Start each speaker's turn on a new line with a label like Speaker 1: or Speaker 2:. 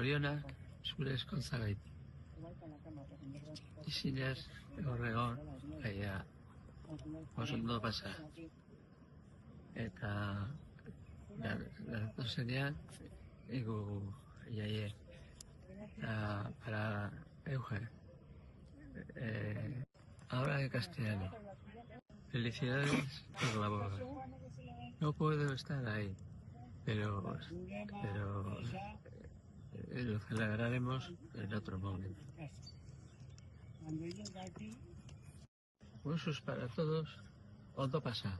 Speaker 1: Zorionak, zure eskontzagait. Izinez, horregon, gaia, oso ondo pasa. Eta, datozenean, egu, iaie, para Euge. Ahora en castellano. Felicidades por la boda. No puedo estar ahí, pero lo celebraremos en otro momento. Besos para todos. Ondo pasa.